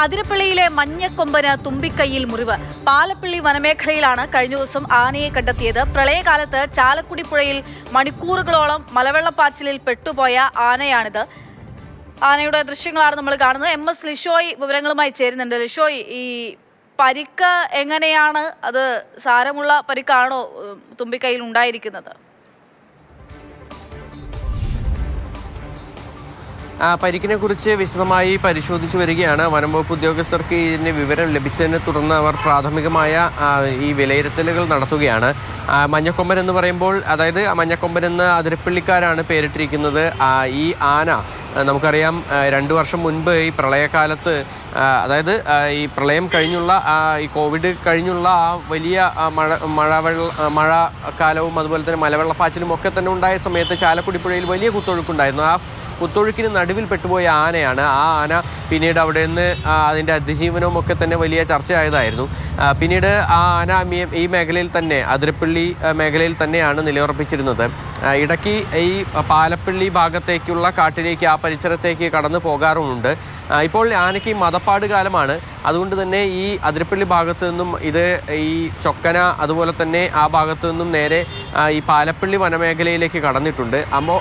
അതിരപ്പള്ളിയിലെ മഞ്ഞക്കൊമ്പന് തുമ്പിക്കൈയിൽ മുറിവ്. പാലപ്പള്ളി വനമേഖലയിലാണ് കഴിഞ്ഞ ദിവസം ആനയെ കണ്ടെത്തിയത്. പ്രളയകാലത്ത് ചാലക്കുടി പുഴയിൽ മണിക്കൂറുകളോളം മലവെള്ളപ്പാച്ചിലിൽ പെട്ടുപോയ ആനയാണിത്. ആനയുടെ ദൃശ്യങ്ങളാണ് നമ്മൾ കാണുന്നത്. MS ലിഷോയ് വിവരങ്ങളുമായി ചേരുന്നുണ്ട്. ലിഷോയ്, ഈ പരിക്ക് എങ്ങനെയാണ്? അത് സാരമുള്ള പരിക്കാണോ തുമ്പിക്കൈയിൽ ഉണ്ടായിരിക്കുന്നത്? പരിക്കിനെ കുറിച്ച് വിശദമായി പരിശോധിച്ചു വരികയാണ്. വനംവകുപ്പ് ഉദ്യോഗസ്ഥർക്ക് ഇതിന് വിവരം ലഭിച്ചതിനെ തുടർന്ന് അവർ പ്രാഥമികമായ ഈ വിലയിരുത്തലുകൾ നടത്തുകയാണ്. മഞ്ഞക്കൊമ്പൻ എന്ന് പറയുമ്പോൾ, അതായത് മഞ്ഞക്കൊമ്പൻ എന്ന് അതിരപ്പള്ളിക്കാരാണ് പേരിട്ടിരിക്കുന്നത്. ഈ ആന നമുക്കറിയാം 2 വർഷം മുൻപ് ഈ പ്രളയകാലത്ത്, അതായത് ഈ പ്രളയം കഴിഞ്ഞുള്ള ഈ കോവിഡ് കഴിഞ്ഞുള്ള ആ വലിയ മഴക്കാലവും അതുപോലെ തന്നെ മലവെള്ളപ്പാച്ചിലും ഒക്കെ തന്നെ ഉണ്ടായ സമയത്ത് ചാലക്കുടി പുഴയിൽ വലിയ കുത്തൊഴുക്കുണ്ടായിരുന്നു. ആ കുത്തൊഴുക്കിന് നടുവിൽ പെട്ടുപോയ ആനയാണ്. ആ ആന പിന്നീട് അവിടെ നിന്ന് അതിൻ്റെ അതിജീവനവും ഒക്കെ തന്നെ വലിയ ചർച്ചയായതായിരുന്നു. പിന്നീട് ആ ആന ഈ മേഖലയിൽ തന്നെ, അതിരപ്പള്ളി മേഖലയിൽ തന്നെയാണ് നിലയുറപ്പിച്ചിരുന്നത്. ഇടയ്ക്ക് ഈ പാലപ്പള്ളി ഭാഗത്തേക്കുള്ള കാട്ടിലേക്ക്, ആ പരിസരത്തേക്ക് കടന്നു പോകാറുമുണ്ട്. ഇപ്പോൾ ആനയ്ക്ക് മദപ്പാട് കാലമാണ്. അതുകൊണ്ട് തന്നെ ഈ അതിരപ്പള്ളി ഭാഗത്തു നിന്നും ഇത് ഈ ചൊക്കന, അതുപോലെ തന്നെ ആ ഭാഗത്തു നിന്നും നേരെ ഈ പാലപ്പള്ളി വനമേഖലയിലേക്ക് കടന്നിട്ടുണ്ട്. അപ്പോൾ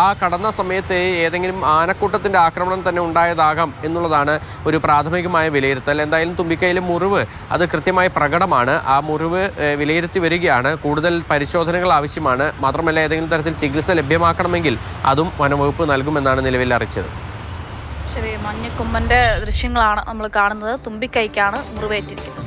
ആ കടന്ന സമയത്ത് ഏതെങ്കിലും ആനക്കൂട്ടത്തിൻ്റെ ആക്രമണം തന്നെ ഉണ്ടായതാകാം എന്നുള്ളതാണ് ഒരു പ്രാഥമികമായ വിലയിരുത്തൽ. എന്തായാലും തുമ്പിക്കൈയിലെ മുറിവ് അത് കൃത്യമായി പ്രകടമാണ്. ആ മുറിവ് വിലയിരുത്തി വരികയാണ്. കൂടുതൽ പരിശോധനകൾ ആവശ്യമാണ്. മാത്രമല്ല, ഏതെങ്കിലും തരത്തിൽ ചികിത്സ ലഭ്യമാക്കണമെങ്കിൽ അതും വനംവകുപ്പ് നൽകുമെന്നാണ് നിലവിൽ അറിയിച്ചത്. ശരി, മഞ്ഞക്കൊമ്പന്റെ ദൃശ്യങ്ങളാണ് നമ്മൾ കാണുന്നത്. തുമ്പിക്കൈക്കാണ് മുറിവേറ്റിരിക്കുന്നത്.